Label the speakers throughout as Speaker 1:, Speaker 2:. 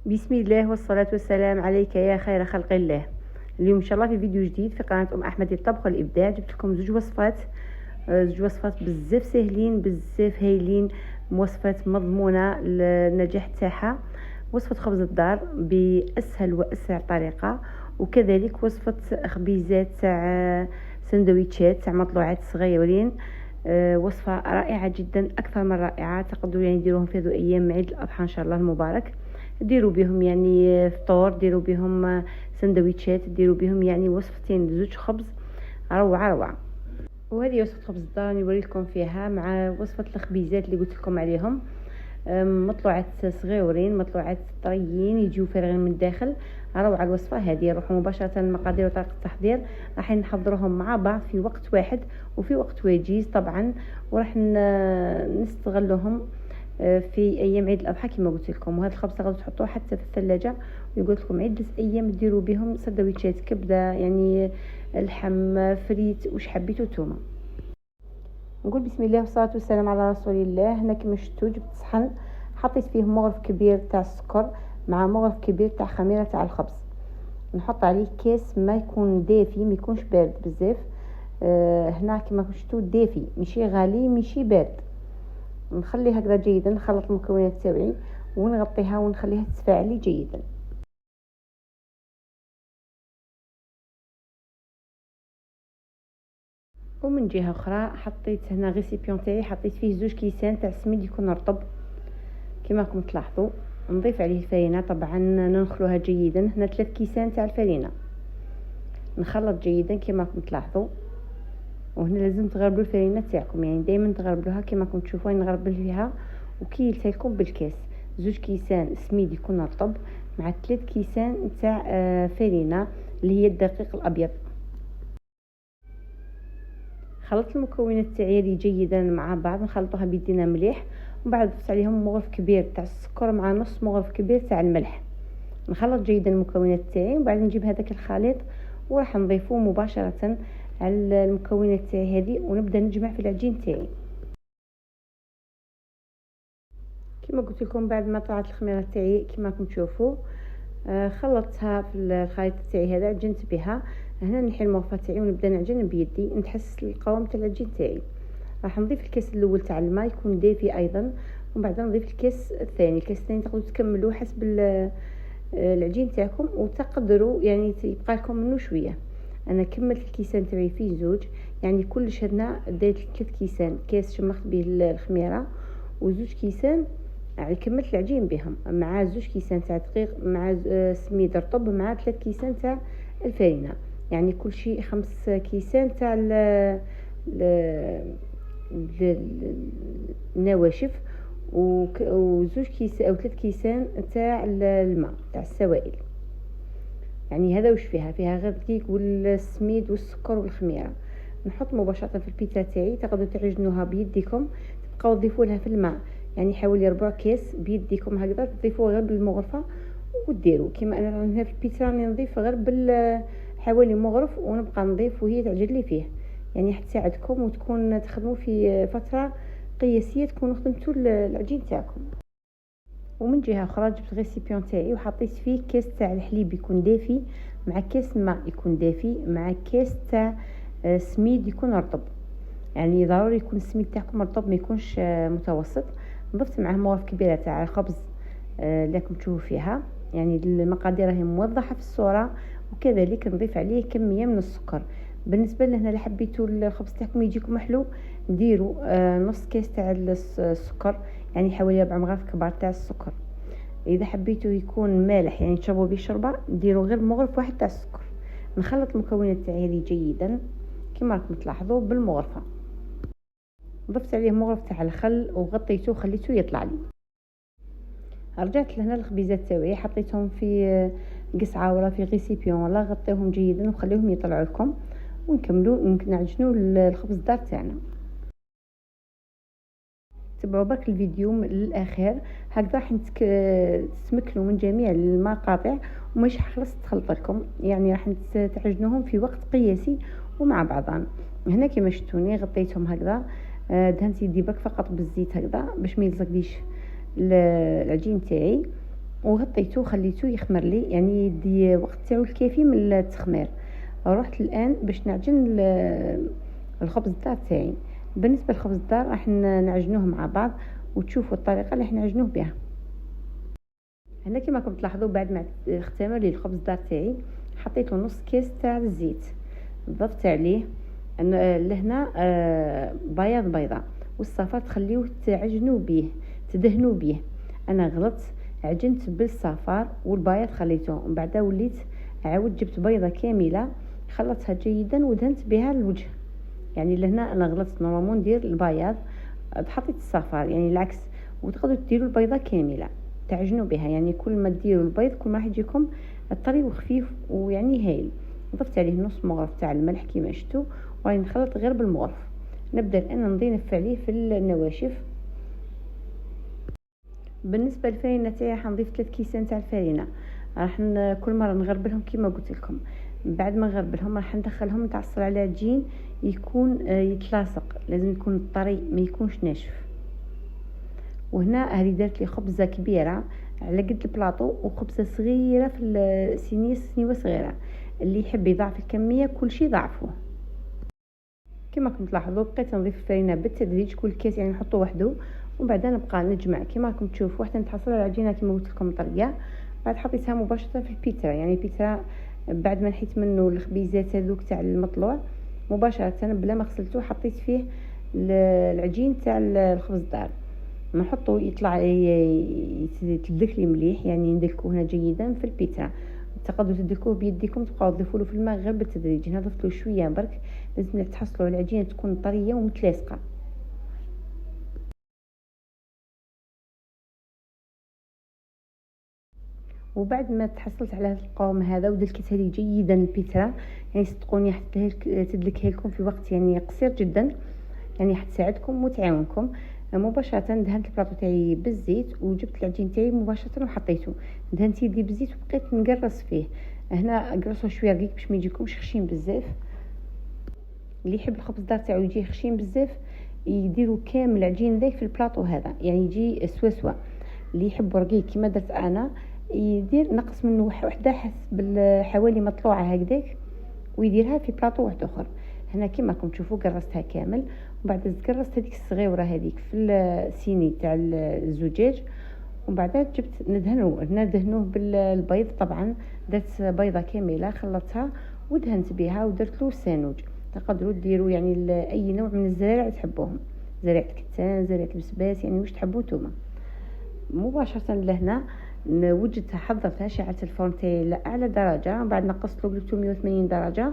Speaker 1: بسم الله والصلاة والسلام عليك يا خير خلق الله. اليوم ان شاء الله في فيديو جديد في قناة احمد الطبخ والابداع. جبت لكم زوج وصفات بزاف ساهلين بزاف هايلين، وصفات مضمونة للنجاح تاعها. وصفة خبز الدار باسهل واسرع طريقة، وكذلك وصفة خبيزات تاع سندويتشات تاع مطلوعات صغيرين. وصفة رائعة جدا، اكثر من رائعة. تقدروا يعني ديروهم في هذو ايام عيد الاضحى ان شاء الله المبارك. ديروا بهم يعني فطور، ديروا بهم سندويتشات، ديروا بهم يعني وصفتين زوج خبز روعه روعه. وهذه وصفه خبز الدار نوريكم فيها مع وصفه الخبيزات اللي قلت لكم عليهم. مطلوعات صغيورين، مطلوعات طريين يجيو فارغين من الداخل. روعه الوصفه هذه. نروحوا مباشره للمقادير وطريقه التحضير. راح نحضرهم مع بعض في وقت واحد وفي وقت وجيز طبعا، وراح نستغلهم في ايام عيد الاضحى كما قلت لكم. وهذا الخبز تقدروا تحطوه حتى في الثلاجه، ويقول لكم عده ايام ديروا بهم سندويتشات كبده، يعني اللحم فريت وش حبيتوا نتوما. نقول بسم الله والصلاه والسلام على رسول الله. هنا كما شفتوا جبت صحن، حطيت فيه مغرف كبير تاع السكر مع مغرف كبير تاع خميره تاع الخبز. نحط عليه كاس ما يكون دافي، ما يكونش بارد بزاف. هنا كما شفتوا دافي، ماشي غالي ماشي بارد. نخليها هكذا جيدا، نخلط المكونات تاوعي ونغطيها ونخليها تتفاعل جيدا. ومن جهه اخرى حطيت هنا غيسيبيون تاعي، حطيت فيه زوج كيسان تاع السميد يكون رطب كما راكم تلاحظوا. نضيف عليه الفرينه، طبعا ننخلوها جيدا. هنا 3 كيسان تاع الفرينه، نخلط جيدا كما راكم تلاحظوا. وهنا لازم تغربلوا الفرينه تاعكم، يعني دائما تغربلوها كما راكم تشوفوا. نغربل فيها وكيلتها لكم بالكاس. زوج كيسان سميد يكون رطب مع 3 كيسان تاع فرينه اللي هي الدقيق الابيض. خلطت المكونات تاعي جيدا مع بعض، نخلطوها بيدينا مليح. ومن بعد ضفت عليهم مغرف كبير تاع السكر مع نص مغرف كبير تاع الملح. نخلط جيدا المكونات تاعي، ومن بعد نجيب هذاك الخليط وراح نضيفوه مباشره على المكونات تاعي هذه، ونبدا نجمع في العجين تاعي. كما قلت لكم بعد ما طلعت الخميره تاعي كما راكم تشوفوا، خلطتها في الخليط تاعي هذا، عجنت بها. هنا نحي المغرفه تاعي ونبدا نعجن بيدي، نتحسس القوام تاع العجين تاعي. راح نضيف الكاس الاول تاع الماء يكون دافي ايضا، ومن بعد نضيف الكاس الثاني. الكاس الثاني تقدروا تكملوا حسب العجين تاعكم، وتقدروا يعني يبقى لكم منه شويه. انا كملت الكيسان تاعي فيه زوج، يعني كلش هنا ديت 3 كيسان، كاس شمخت به الخميره وزوج كيسان يعني كملت العجين بهم، مع زوج كيسان تاع دقيق مع سميد رطب مع 3 كيسان تاع الفرينه، يعني كل شيء 5 كيسان تاع النواشف وزوج كيسان او 3 كيسان تاع الماء تاع السوائل. يعني هذا وش فيها غير الدقيق والسميد والسكر والخميره. نحط مباشره في البيتزا تاعي، تقدروا تعجنوها بيديكم، تبقاو تضيفوا لها في الماء يعني حوالي 4 كاس بيديكم هكذا، تضيفوه غير بالمغرفه وديروا كيما انا هنا في البيتزا راني نضيف غير حوالي مغرف، ونبقى نضيف وهي تعجن لي فيه، يعني حتساعدكم وتكون تخدموا في فتره قياسيه تكونوا خدمتوا العجين تاعكم. ومن جهه اخرى جبت غيسيبيون تاعي وحطيت فيه كاس تاع الحليب يكون دافي مع كاس ماء يكون دافي مع كاس تاع سميد يكون رطب، يعني ضروري يكون السميد تاعكم رطب ما يكونش متوسط. ضفت معاه مغرف كبيره تاع الخبز اللي راكم تشوفوا فيها، يعني المقادير راهي موضحه في الصوره. وكذلك نضيف عليه كميه من السكر. بالنسبه لهنا اللي حبيتوا الخبز تاعكم يجيكم محلو، ديروا نص كاس تاع السكر، يعني حوالي 4 مغارف كبار تاع السكر. اذا حبيتوا يكون مالح يعني تشربوا به شوربه، ديروا غير مغرف واحد تاع السكر. نخلط المكونات تاعي هذه جيدا كما راكم تلاحظوا بالمغرفه. ضفت عليه مغرف تاع الخل وغطيته وخليته يطلع لي. رجعت لهنا الخبيزات تاعي، حطيتهم في قصعه ولا في غيسيبيون ولا، غطيهم جيدا وخليهم يطلعوا لكم، ونكملوا نعجنوا الخبز الدار تاعنا. تبعوا برك الفيديو للاخر، هكذا راح تتمكنوا من جميع المقاطع ومش حخلص تخلط لكم، يعني راح تعجنوهم في وقت قياسي ومع بعضهم. هنا كما شفتوني غطيتهم هكذا، دهنت يدي برك فقط بالزيت هكذا باش ما يلصقليش العجين تاعي. وغطيته وخليته يخمر لي، يعني يدي وقت تاعو الكافي من التخمير. رحت الان باش نعجن الخبز الدار تاعي. بالنسبه للخبز الدار راح نعجنوه مع بعض وتشوفوا الطريقه اللي راح نعجنوه بها. هنا كما راكم تلاحظوا بعد ما اختمر لي الخبز الدار تاعي حطيت له نص كيس تاع الزيت، ضفت عليه لهنا بياض بيضه والصفار تخليوه تعجنوا به تدهنوا به. انا غلطت، عجنت بالصفار والبياض خليته، ومن بعد وليت عاود جبت بيضه كامله خلطتها جيدا ودهنت بها الوجه. يعني لهنا انا غلطت، نورمالمون ندير البياض حطيت الصفار يعني العكس، وتقدروا ديروا البيضه كامله تعجنوا بها. يعني كل ما ديروا البيض كل ما راح يجيكم الطري وخفيف ويعني هايل. ضفت عليه نص مغرف تاع الملح كيما شفتوا، وراني نخلط غير بالمغرف. نبدا الان نضيف عليه في النواشف. بالنسبه للفرينه تاعي راح نضيف 3 كيسان تاع الفرينه، راح كل مره نغربلهم كيما قلت لكم. بعد ما نغربلهم راح ندخلهم نتعصر على عجين يكون يتلاصق، لازم يكون طري ما يكونش ناشف. وهنا هذه دارت لي خبزه كبيره على قد البلاطو وخبزه صغيره في الصينيه، سنيوه صغيره. اللي يحب يضاعف الكميه كل شيء ضاعفوه. كما راكم تلاحظوا بقيت نضيف الفرينه بالتدريج، كل كيس يعني نحطو وحده ومن بعد نبقى نجمع كما راكم تشوفوا حتى نتحصل على العجينه كما قلت لكم طريه. بعد حطيتها مباشره في البيترا، يعني البيترا بعد ما نحيت منه الخبيزات هذوك تاع المطلوع مباشره بلا ما غسلته حطيت فيه العجين تاع الخبز الدار، نحطه يطلع يتدلك لي مليح، يعني ندلكوه هنا جيدا في البيترا. تقدروا تدلكوه بيديكم، تبقاو تضيفوا له في الماء غير بالتدريج. هنا ضفت له شويه برك، لازم تحصلوا على العجينه تكون طريه ومتلاصقه. وبعد ما تحصلت على هذا القوام هذا ودلكتها لي جيدا البيترا، يعني صدقوني تدلكها لكم في وقت يعني قصير جدا، يعني حتساعدكم وتعاونكم. مباشره دهنت البلاطو تاعي بالزيت وجبت العجين تاعي مباشره وحطيته. دهنت يدي بالزيت وبقيت نقرص فيه. هنا قرصوا شويه رقيق باش ما يجيكمش خشين بزاف. اللي يحب الخبز دار تاعو يجي خشين بزاف يديروا كامل العجين ذاك في البلاطو هذا، يعني يجي سوا. اللي يحب رقيق كما درت انا يدير نقص منه وحده حسب حوالي مطلوعه هكذاك ويديرها في بلاطو واحد اخر. هنا كما راكم تشوفوا قرصتها كامل، وبعد قرصت هذيك الصغيره هذيك في الصيني تاع الزجاج، ومن بعد جبت ندهنوه بالبيض. طبعا درت بيضه كامله خلطتها ودهنت بها ودرت له سانوج. تقدروا ديروا يعني اي نوع من الزرع تحبوهم، زرع الكتان، زرع البسباس، يعني واش تحبوا نتوما. مباشره لهنا وجدتها حضرتها، شعلت الفرن تاعي لاعلى درجه، بعد نقصت له 180 درجه،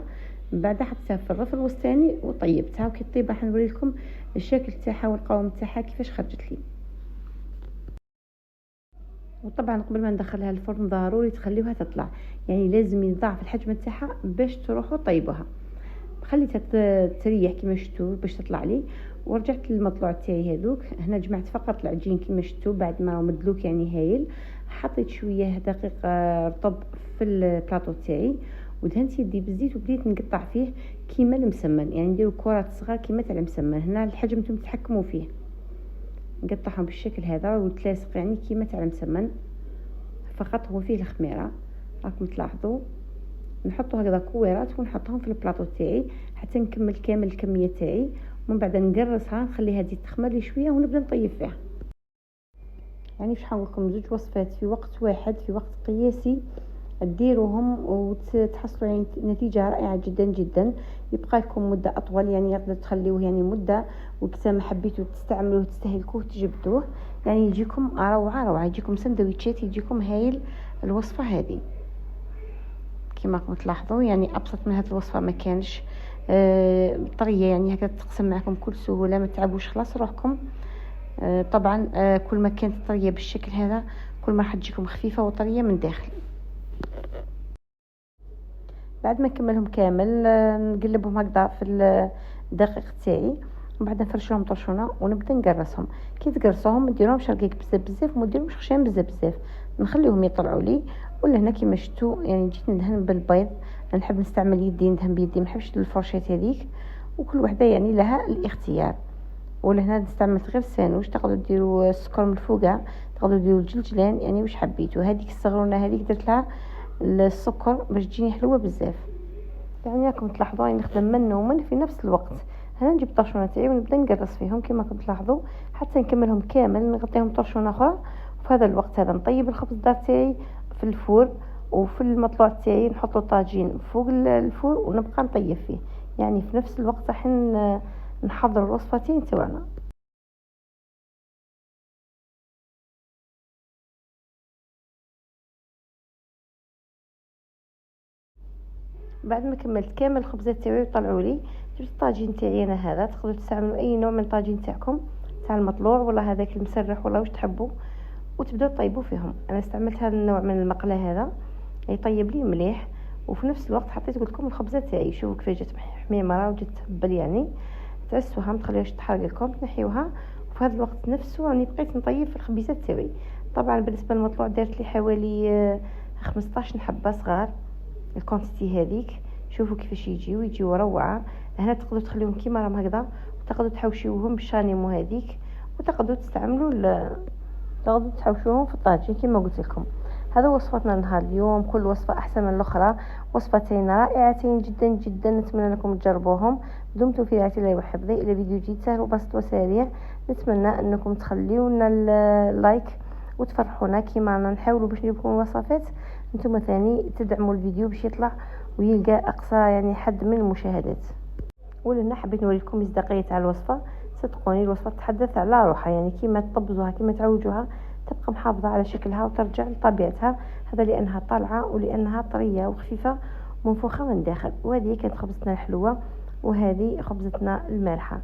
Speaker 1: من بعد حطيتها في الرف الوسطاني وطيبتها. وكي طيب راح نوري لكم الشكل تاعها والقوام تاعها كيفاش خرجت لي. وطبعا قبل ما ندخلها الفرن ضروري تخليوها تطلع، يعني لازم يضاعف الحجم تاعها باش تروحوا طيبوها. خليتها تريح كما شفتوا باش تطلع لي، ورجعت للمطلوع تاعي هذوك. هنا جمعت فقط العجين كما شفتوا بعد ما مدلوك يعني هايل. حطيت شويه دقيق رطب في البلاطو تاعي ودهنت يدي بالزيت وبديت نقطع فيه كيما المسمن، يعني نديروا كرات صغار كيما تاع المسمن. هنا الحجم نتوما تتحكموا فيه، نقطعهم بالشكل هذا وتلاصق يعني كيما تاع المسمن، فقط هو فيه الخميره راكم تلاحظوا. نحطوا هكذا كويرات ونحطهم في البلاطو تاعي حتى نكمل كامل الكميه تاعي، ومن بعد نقرصها نخليها تزيد تخمر لي شويه ونبدا نطيب فيها. يعني باش نقول لكم زوج وصفات في وقت واحد في وقت قياسي ديروهم وتحصلوا يعني نتيجه رائعه جدا جدا. يبقى لكم مده اطول، يعني يقدر تخليوه يعني مده، وكذا ما حبيتوا تستعملوه تستهلكوه تجبدوه، يعني يجيكم روعه يجيكم سندويتشات، يجيكم هايل الوصفه هذه. كما راكم تلاحظوا يعني ابسط من هذه الوصفه ما كانش طريه، يعني هكذا تقسم معكم بكل سهوله، ما تعبوش خلاص روحكم. طبعا كل ما كانت طريه بالشكل هذا كل ما راح تجيكم خفيفه وطريه من داخل. بعد ما نكملهم كامل نقلبهم هكذا في الدقيق تاعي، ومن بعد نفرشهم طرشونه ونبدا نقرصهم. كي تقرصوهم ما ديروهمش رقيق بزاف وما ديروهمش خشين بزاف، نخليهم يطلعوا لي. ولا هنا كيما شفتوا يعني جيت ندهن بالبيض، نحب نستعمل يدي ندهن بيدي، ما نحبش الفرشات هذيك، وكل وحده يعني لها الاختيار. ولا هنا استعملت غير السانوش. تقدروا ديروا السكر من الفوقع، تقدروا ديروا الجلجلان، يعني واش حبيتوا. هذيك الصغرونه هذيك درت لها السكر باش تجيني حلوه بزاف. يعني راكم تلاحظوا راني نخدم من ومن في نفس الوقت. هنا نجيب الطرشونه تاعي ونبدا نقرص فيهم كما راكم تلاحظوا حتى نكملهم كامل، نغطيهم طرشونه اخرى. وفي هذا الوقت هذا نطيب الخبز دار تاعي في الفور، وفي المطلوع تاعي نحط له طاجين فوق الفور ونبقى نطيب فيه. يعني في نفس الوقت راح نحضر الوصفتين تاعنا. بعد ما كملت كامل الخبزات تاعي وطلعوا لي، جبت الطاجين تاعي انا هذا. تقدروا تستعملوا اي نوع من الطاجين تاعكم، تاع المطلوع ولا هذاك المسرح ولا واش تحبوا، وتبداو تطيبوا فيهم. انا استعملت هذا النوع من المقله هذا يطيب لي مليح. وفي نفس الوقت حطيت لكم الخبزات تاعي، شوفوا كيفاش جات حميمه وجات تهبل. يعني تعسوها ما تخليوهاش تحرق لكم، تنحيوها. وفي هذا الوقت نفسه راني بقيت نطيب في الخبيزات تاعي. طبعا بالنسبه للمطلوع درت لي حوالي 15 حبه صغار الكونتيتي هذيك. شوفوا كيفاش يجيو روعه. هنا تقدروا تخليهم كيما راهم هكذا، وتقدروا تحوشيوهم بالشانيمو هذيك، وتقدروا تقدروا تحوشوهم في الطاجين كما قلت لكم. هذا وصفتنا نهار اليوم. كل وصفه احسن من الاخرى، وصفتين رائعتين جدا جدا. نتمنى انكم تجربوهم. دمتم في رعايه الله وحفظه. الى فيديو جديد سهل وبسيط وسريع. نتمنى انكم تخليونا اللايك وتفرحونا كيما رانا نحاولوا باش نجيب لكم وصفات. انتم ثاني تدعموا الفيديو باش يطلع ويلقى اقصى يعني حد من المشاهدات. ولنا حبيت نوريكم مصداقيه تاع الوصفه. صدقوني الوصفه تتحدث على روحها، يعني كيما تطبزوها كيما تعوجوها تبقى محافظه على شكلها وترجع لطبيعتها. هذا لانها طالعه ولانها طريه وخفيفه منفوخه من داخل. وهذه كانت خبزتنا الحلوه، وهذه خبزتنا المالحه.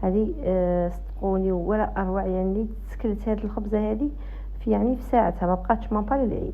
Speaker 1: هذه صدقوني ولا اروع. يعني تسكلت هذه الخبزه هذه في ساعتها، ما بقاتش مامبا للعيد.